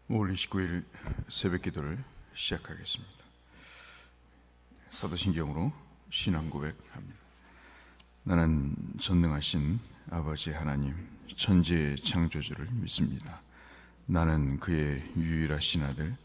5월 29일 새벽 기도를 시작하겠습니다. 사도신경으로 신앙 고백합니다. 나는 전능하신 아버지 하나님 천지의 창조주를 믿습니다. 나는 그의 유일하신 아들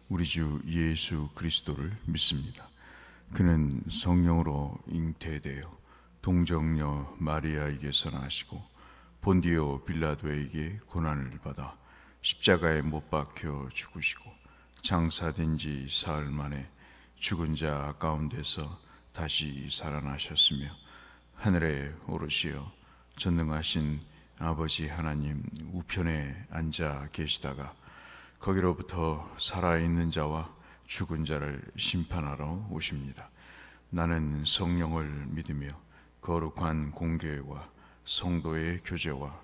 우리 주 예수 그리스도를 믿습니다. 그는 성령으로 잉태되어 동정녀 마리아에게서 나시고 본디오 빌라도에게 고난을 받아 십자가에 못 박혀 죽으시고 장사된 지 사흘 만에 죽은 자 가운데서 다시 살아나셨으며 하늘에 오르시어 전능하신 아버지 하나님 우편에 앉아 계시다가 거기로부터 살아있는 자와 죽은 자를 심판하러 오십니다. 나는 성령을 믿으며 거룩한 공교회와 성도의 교제와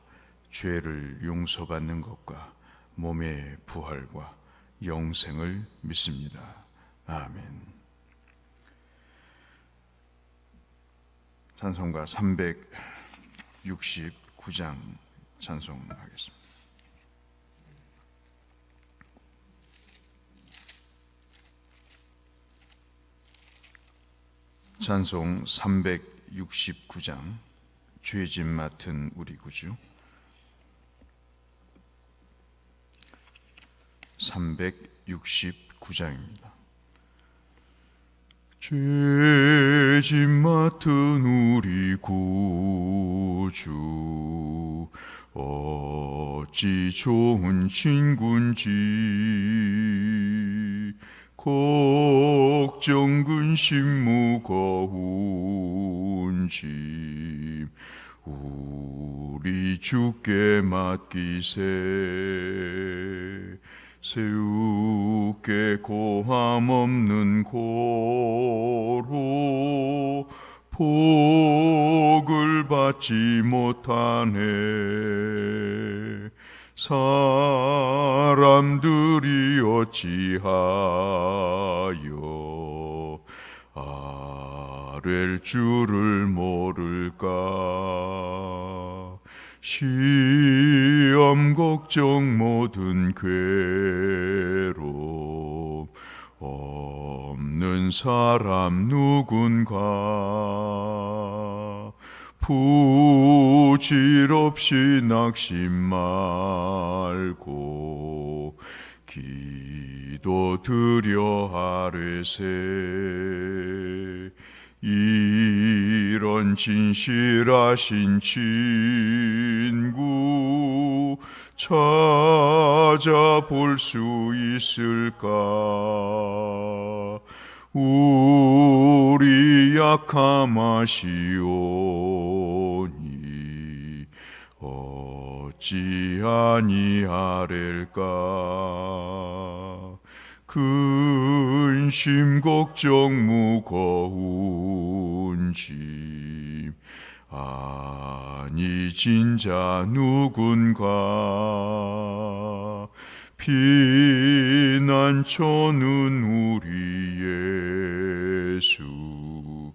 죄를 용서받는 것과 몸의 부활과 영생을 믿습니다. 아멘. 찬송가 369장 찬송하겠습니다. 찬송 369장 죄짐 맡은 우리 구주. 369장입니다. 죄짐 맡은 우리 구주 어찌 좋은 친군지 걱정 근심 무거운 짐 우리 주께 맡기세. 세우께 고함 없는 고로 복을 받지 못하네. 사람들이 어찌하여 아랠 줄을 모를까. 시험 걱정 모든 괴로움 없는 사람 누군가. 부질없이 낙심 말고 기도 드려 아뢰세. 이런 진실하신 친구 찾아볼 수 있을까. 우리 약함 아시오니 어찌 아니하렐까. 근심 걱정 무거운 짐 아니 진자 누군가. 피난처는 우리 예수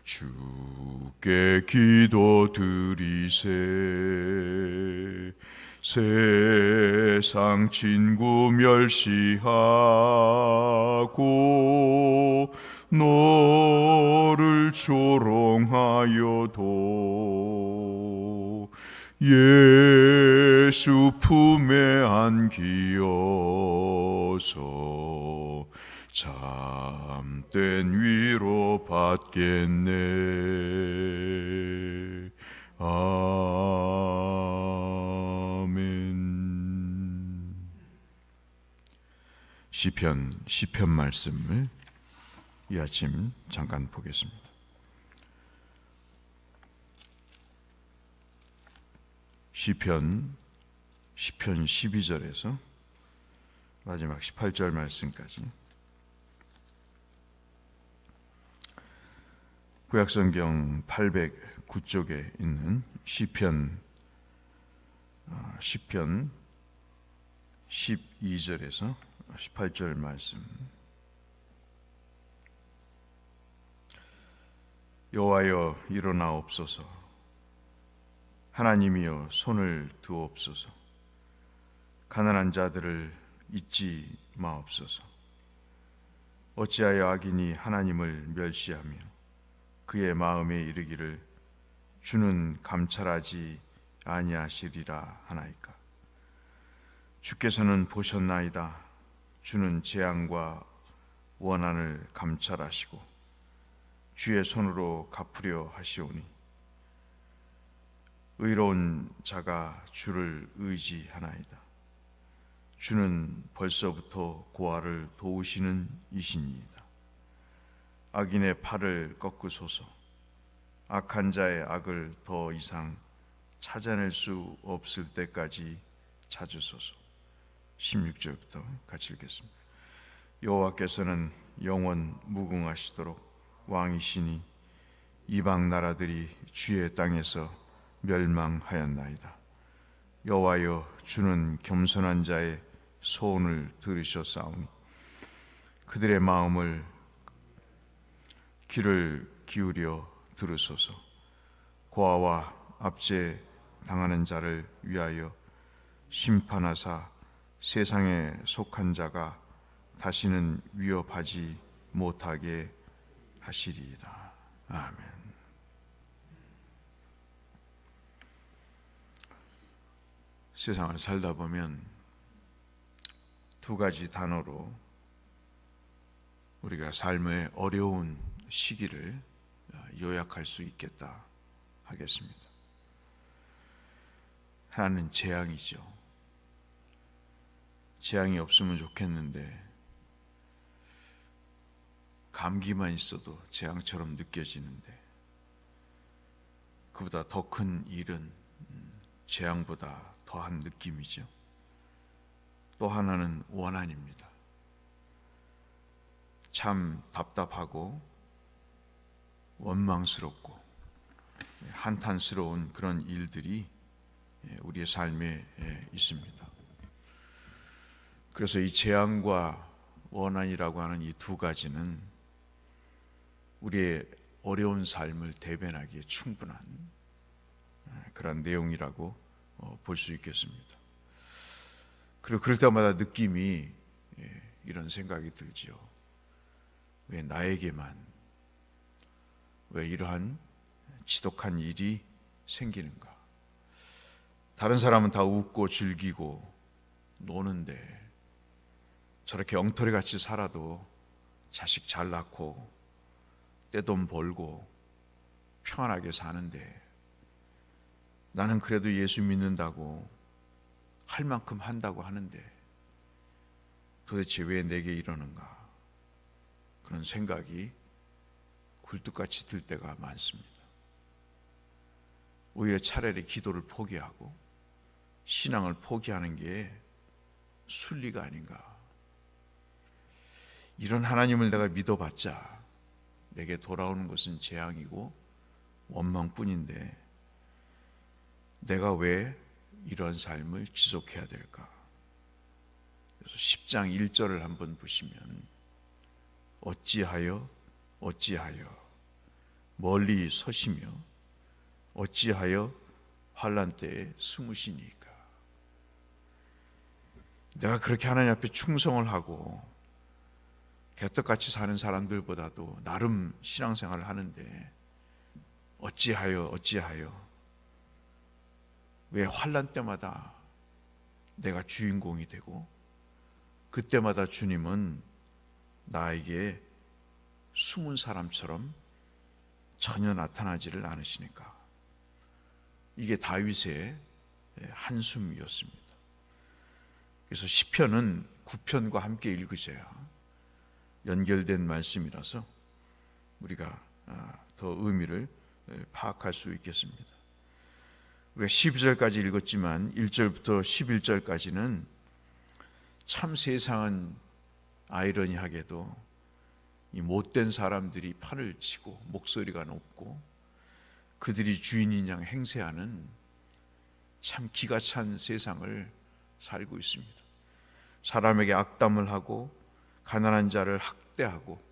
주께 기도드리세. 세상 친구 멸시하고 너를 조롱하여도 예수 품에 안기어서 참된 위로 받겠네. 아멘. 시편 말씀을 이 아침 잠깐 보겠습니다. 시편 12절에서 마지막 18절 말씀까지 구약성경 809쪽에 있는 시편 12절에서 18절 말씀. 여호와여 일어나옵소서. 하나님이여 손을 드옵소서. 가난한 자들을 잊지 마옵소서. 어찌하여 악인이 하나님을 멸시하며 그의 마음에 이르기를 주는 감찰하지 아니하시리라 하나이까. 주께서는 보셨나이다. 주는 재앙과 원한을 감찰하시고 주의 손으로 갚으려 하시오니 의로운 자가 주를 의지하나이다. 주는 벌써부터 고아를 도우시는 이신이이다. 악인의 팔을 꺾으소서. 악한 자의 악을 더 이상 찾아낼 수 없을 때까지 찾으소서. 16절부터 같이 읽겠습니다. 여호와께서는 영원 무궁하시도록 왕이시니 이방 나라들이 주의 땅에서 멸망하였나이다. 여호와여, 주는 겸손한 자의 소원을 들으셨사오니 그들의 마음을 귀를 기울여 들으소서. 고아와 압제 당하는 자를 위하여 심판하사 세상에 속한 자가 다시는 위협하지 못하게 하시리이다. 아멘. 세상을 살다 보면 두 가지 단어로 우리가 삶의 어려운 시기를 요약할 수 있겠다 하겠습니다. 하나는 재앙이죠. 재앙이 없으면 좋겠는데 감기만 있어도 재앙처럼 느껴지는데 그보다 더 큰 일은 재앙보다 더한 느낌이죠. 또 하나는 원한입니다. 참 답답하고 원망스럽고 한탄스러운 그런 일들이 우리의 삶에 있습니다. 그래서 이 재앙과 원한이라고 하는 이 두 가지는 우리의 어려운 삶을 대변하기에 충분한 그런 내용이라고 볼 수 있겠습니다. 그리고 그럴 때마다 느낌이 이런 생각이 들지요. 왜 나에게만, 왜 이러한 지독한 일이 생기는가? 다른 사람은 다 웃고 즐기고 노는데 저렇게 엉터리같이 살아도 자식 잘 낳고 떼돈 벌고 평안하게 사는데 나는 그래도 예수 믿는다고 할 만큼 한다고 하는데 도대체 왜 내게 이러는가? 그런 생각이 굴뚝같이 들 때가 많습니다. 오히려 차라리 기도를 포기하고 신앙을 포기하는 게 순리가 아닌가. 이런 하나님을 내가 믿어봤자 내게 돌아오는 것은 재앙이고 원망뿐인데 내가 왜 이런 삶을 지속해야 될까? 그래서 10장 1절을 한번 보시면 어찌하여 멀리 서시며 어찌하여 환난 때에 숨으시니까. 내가 그렇게 하나님 앞에 충성을 하고 개떡같이 사는 사람들보다도 나름 신앙생활을 하는데 어찌하여 왜 환난 때마다 내가 주인공이 되고 그때마다 주님은 나에게 숨은 사람처럼 전혀 나타나지를 않으시니까. 이게 다윗의 한숨이었습니다. 그래서 시편은 9편과 함께 읽으셔야 연결된 말씀이라서 우리가 더 의미를 파악할 수 있겠습니다. 우리가 12절까지 읽었지만 1절부터 11절까지는 참 세상은 아이러니하게도 이 못된 사람들이 판을 치고 목소리가 높고 그들이 주인인 양 행세하는 참 기가 찬 세상을 살고 있습니다. 사람에게 악담을 하고 가난한 자를 학대하고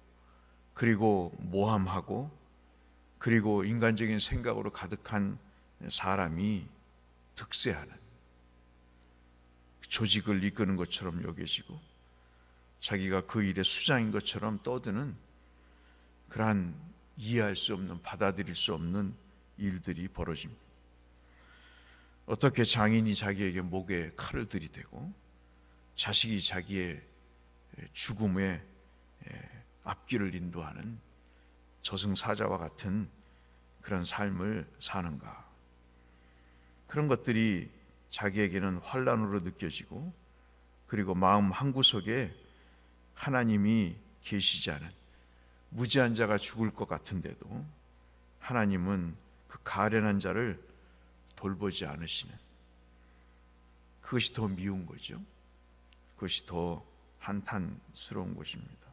그리고 모함하고 그리고 인간적인 생각으로 가득한 사람이 득세하는, 조직을 이끄는 것처럼 여겨지고 자기가 그 일의 수장인 것처럼 떠드는 그러한 이해할 수 없는, 받아들일 수 없는 일들이 벌어집니다. 어떻게 장인이 자기에게 목에 칼을 들이대고 자식이 자기의 죽음의 앞길을 인도하는 저승사자와 같은 그런 삶을 사는가? 그런 것들이 자기에게는 환난으로 느껴지고, 그리고 마음 한구석에 하나님이 계시지 않은 무지한 자가 죽을 것 같은데도 하나님은 그 가련한 자를 돌보지 않으시는, 그것이 더 미운 거죠. 그것이 더 한탄스러운 것입니다.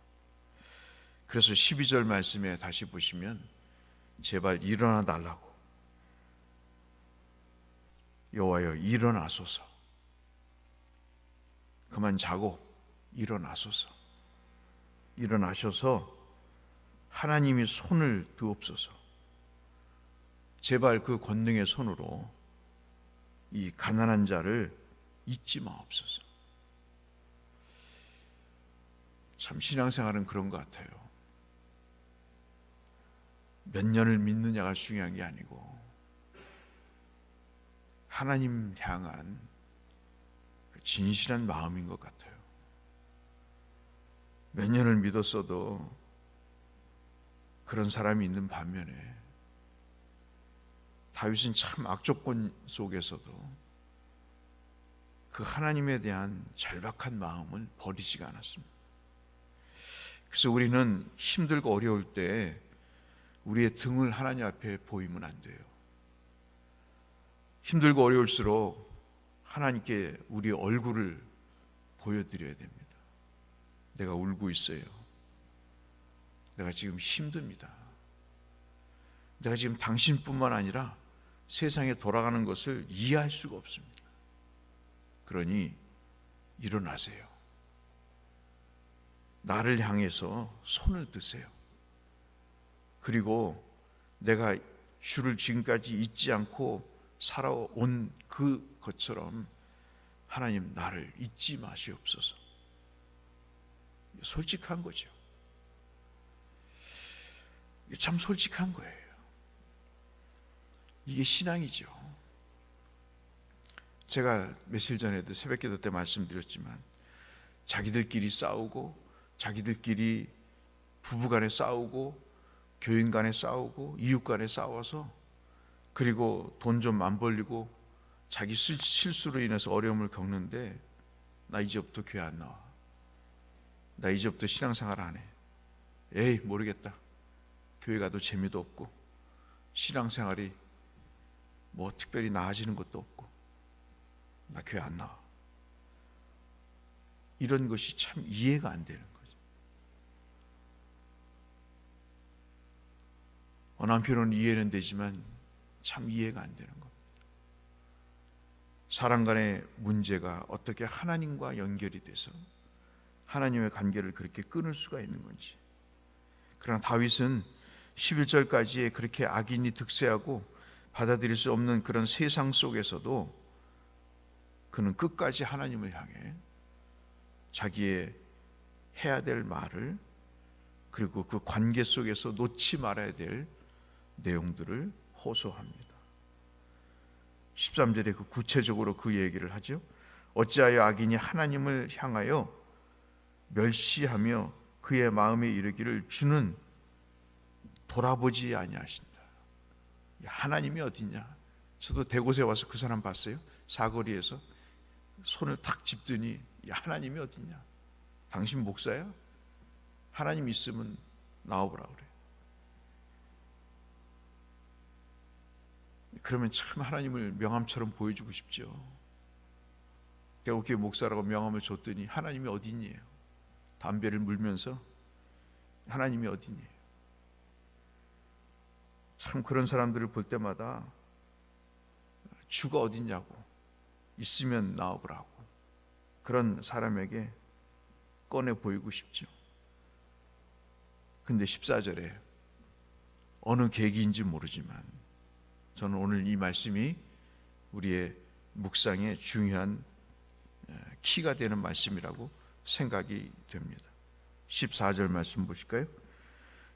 그래서 12절 말씀에 다시 보시면 제발 일어나 달라고, 여호와여 일어나소서, 그만 자고 일어나소서, 일어나셔서 하나님이 손을 드옵소서. 제발 그 권능의 손으로 이 가난한 자를 잊지 마옵소서. 참 신앙생활은 그런 것 같아요. 몇 년을 믿느냐가 중요한 게 아니고 하나님 향한 진실한 마음인 것 같아요. 몇 년을 믿었어도 그런 사람이 있는 반면에 다윗은 참 악조건 속에서도 그 하나님에 대한 절박한 마음을 버리지가 않았습니다. 그래서 우리는 힘들고 어려울 때 우리의 등을 하나님 앞에 보이면 안 돼요. 힘들고 어려울수록 하나님께 우리의 얼굴을 보여드려야 됩니다. 내가 울고 있어요. 내가 지금 힘듭니다. 내가 지금 당신뿐만 아니라 세상에 돌아가는 것을 이해할 수가 없습니다. 그러니 일어나세요. 나를 향해서 손을 드세요. 그리고 내가 주를 지금까지 잊지 않고 살아온 그것처럼 하나님 나를 잊지 마시옵소서. 솔직한 거죠. 참 솔직한 거예요. 이게 신앙이죠. 제가 며칠 전에도 새벽기도 때 말씀드렸지만 자기들끼리 싸우고, 자기들끼리 부부간에 싸우고, 교인 간에 싸우고, 이웃 간에 싸워서, 그리고 돈 좀 안 벌리고 자기 실수로 인해서 어려움을 겪는데, 나 이제부터 교회 안 나와, 나 이제부터 신앙생활 안 해, 에이 모르겠다, 교회 가도 재미도 없고 신앙생활이 뭐 특별히 나아지는 것도 없고 나 교회 안 나와, 이런 것이 참 이해가 안 되는 거죠. 어느 한편으로는 이해는 되지만 참 이해가 안 되는 겁니다. 사람 간의 문제가 어떻게 하나님과 연결이 돼서 하나님의 관계를 그렇게 끊을 수가 있는 건지. 그러나 다윗은 11절까지의 그렇게 악인이 득세하고 받아들일 수 없는 그런 세상 속에서도 그는 끝까지 하나님을 향해 자기의 해야 될 말을, 그리고 그 관계 속에서 놓지 말아야 될 내용들을 호소합니다. 13절에 그 구체적으로 그 얘기를 하죠. 어찌하여 악인이 하나님을 향하여 멸시하며 그의 마음에 이르기를 주는 돌아보지 아니하신다. 하나님이 어디냐? 저도 대곳에 와서 그 사람 봤어요. 사거리에서 손을 탁 짚더니 하나님이 어디냐? 당신 목사야? 하나님 있으면 나와보라 그래. 그러면 참 하나님을 명함처럼 보여주고 싶죠. 교회 목사라고 명함을 줬더니 하나님이 어디니에요? 담배를 물면서 하나님이 어디니에요? 참 그런 사람들을 볼 때마다 주가 어디냐고, 있으면 나와보라고, 그런 사람에게 꺼내 보이고 싶죠. 근데 14절에 어느 계기인지 모르지만 저는 오늘 이 말씀이 우리의 묵상의 중요한 키가 되는 말씀이라고 생각이 됩니다. 14절 말씀 보실까요?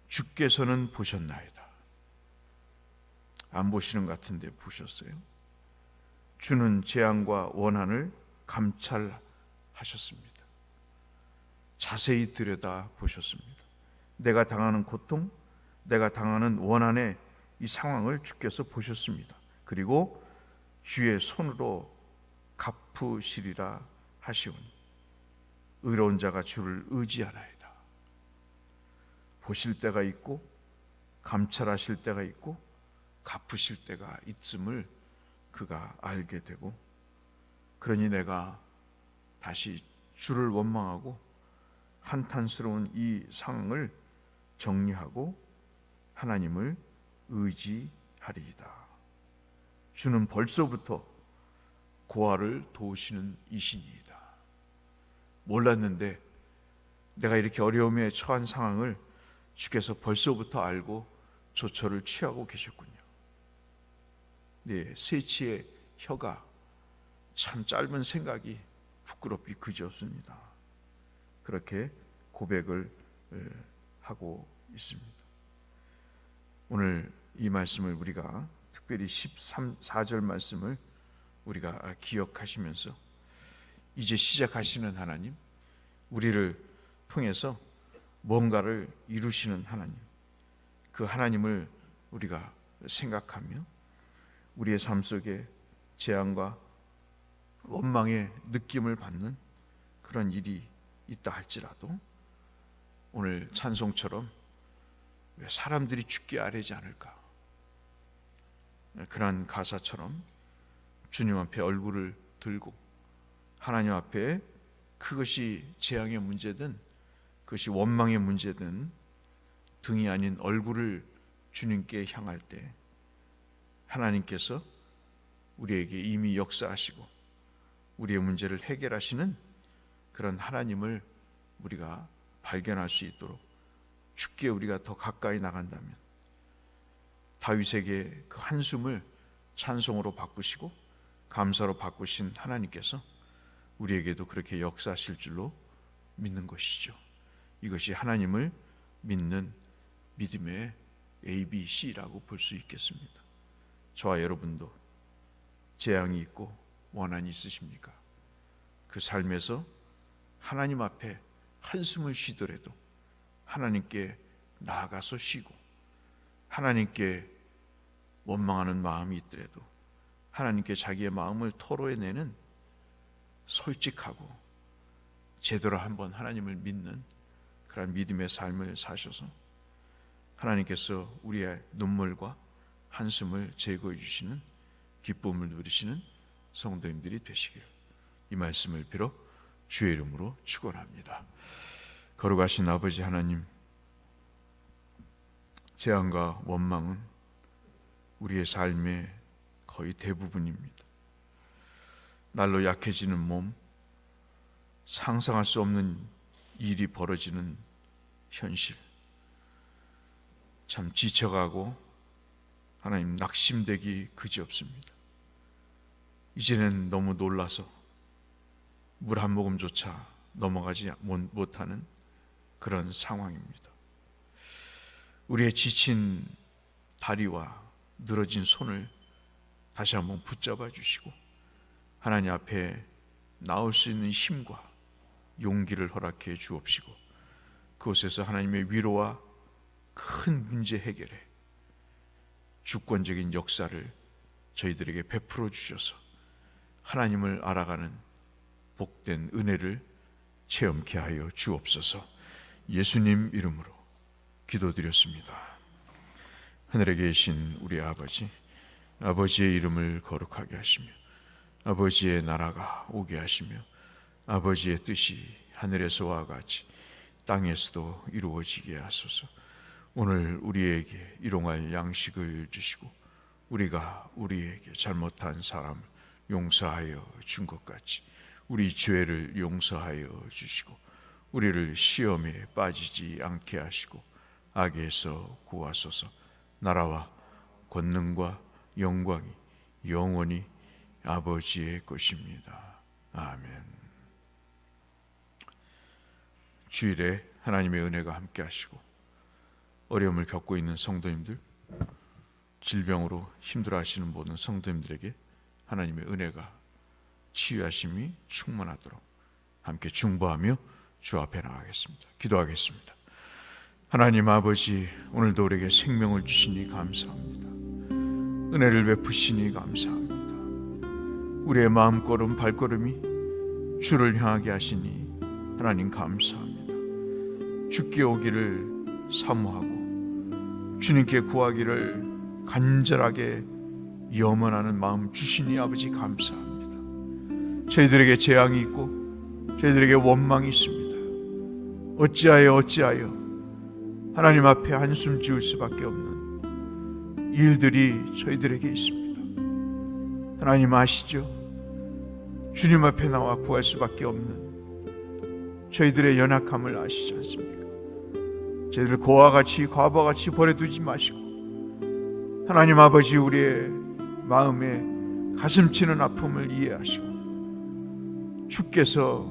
주께서는 보셨나이다. 안 보시는 것 같은데 보셨어요? 주는 재앙과 원한을 감찰하셨습니다. 자세히 들여다 보셨습니다. 내가 당하는 고통, 내가 당하는 원한의 이 상황을 주께서 보셨습니다. 그리고 주의 손으로 갚으시리라 하시오니 의로운 자가 주를 의지하나이다. 보실 때가 있고 감찰하실 때가 있고 갚으실 때가 있음을 그가 알게 되고, 그러니 내가 다시 주를 원망하고 한탄스러운 이 상황을 정리하고 하나님을 의지하리이다. 주는 벌써부터 고아를 도우시는 이신이이다. 몰랐는데 내가 이렇게 어려움에 처한 상황을 주께서 벌써부터 알고 조처를 취하고 계셨군요. 네, 세치의 혀가 참 짧은 생각이 부끄럽기 그지없습니다. 그렇게 고백을 하고 있습니다. 오늘 이 말씀을 우리가 특별히 14절 말씀을 우리가 기억하시면서 이제 시작하시는 하나님, 우리를 통해서 뭔가를 이루시는 하나님, 그 하나님을 우리가 생각하며 우리의 삶 속에 재앙과 원망의 느낌을 받는 그런 일이 있다 할지라도 오늘 찬송처럼 왜 사람들이 죽게 아뢰지 않을까, 그러한 가사처럼 주님 앞에 얼굴을 들고 하나님 앞에 그것이 재앙의 문제든 그것이 원망의 문제든 등이 아닌 얼굴을 주님께 향할 때 하나님께서 우리에게 이미 역사하시고 우리의 문제를 해결하시는 그런 하나님을 우리가 발견할 수 있도록 주께 우리가 더 가까이 나간다면 다윗에게 그 한숨을 찬송으로 바꾸시고 감사로 바꾸신 하나님께서 우리에게도 그렇게 역사하실 줄로 믿는 것이죠. 이것이 하나님을 믿는 믿음의 ABC라고 볼 수 있겠습니다. 저와 여러분도 재앙이 있고 원한이 있으십니까? 그 삶에서 하나님 앞에 한숨을 쉬더라도 하나님께 나아가서 쉬고, 하나님께 원망하는 마음이 있더라도 하나님께 자기의 마음을 토로해내는 솔직하고 제대로 한번 하나님을 믿는 그런 믿음의 삶을 사셔서 하나님께서 우리의 눈물과 한숨을 제거해 주시는 기쁨을 누리시는 성도님들이 되시기를 이 말씀을 빌어 주의 이름으로 축원합니다. 거룩하신 아버지 하나님, 재앙과 원망은 우리의 삶의 거의 대부분입니다. 날로 약해지는 몸, 상상할 수 없는 일이 벌어지는 현실, 참 지쳐가고 하나님 낙심되기 그지없습니다. 이제는 너무 놀라서 물 한 모금조차 넘어가지 못하는 그런 상황입니다. 우리의 지친 다리와 늘어진 손을 다시 한번 붙잡아 주시고 하나님 앞에 나올 수 있는 힘과 용기를 허락해 주옵시고 그곳에서 하나님의 위로와 큰 문제 해결에 주권적인 역사를 저희들에게 베풀어 주셔서 하나님을 알아가는 복된 은혜를 체험케 하여 주옵소서. 예수님 이름으로 기도드렸습니다. 하늘에 계신 우리 아버지, 아버지의 이름을 거룩하게 하시며 아버지의 나라가 오게 하시며 아버지의 뜻이 하늘에서와 같이 땅에서도 이루어지게 하소서. 오늘 우리에게 일용할 양식을 주시고 우리가 우리에게 잘못한 사람을 용서하여 준 것 같이 우리 죄를 용서하여 주시고 우리를 시험에 빠지지 않게 하시고 악에서 구하소서. 나라와 권능과 영광이 영원히 아버지의 것입니다. 아멘. 주일에 하나님의 은혜가 함께 하시고 어려움을 겪고 있는 성도님들, 질병으로 힘들어하시는 모든 성도님들에게 하나님의 은혜가 치유하심이 충만하도록 함께 중보하며 주 앞에 나가겠습니다. 기도하겠습니다. 하나님 아버지, 오늘도 우리에게 생명을 주시니 감사합니다. 은혜를 베푸시니 감사합니다. 우리의 마음걸음 발걸음이 주를 향하게 하시니 하나님 감사합니다. 주께 오기를 사모하고 주님께 구하기를 간절하게 염원하는 마음 주시니 아버지 감사합니다. 저희들에게 재앙이 있고 저희들에게 원망이 있습니다. 어찌하여 하나님 앞에 한숨 지을 수밖에 없는 일들이 저희들에게 있습니다. 하나님 아시죠? 주님 앞에 나와 구할 수밖에 없는 저희들의 연약함을 아시지 않습니까? 저희들을 고와 같이 과부와 같이 버려두지 마시고 하나님 아버지, 우리의 마음에 가슴 치는 아픔을 이해하시고 주께서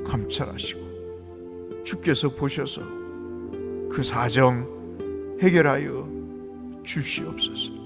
감찰하시고 주께서 보셔서 그 사정 해결하여 주시옵소서.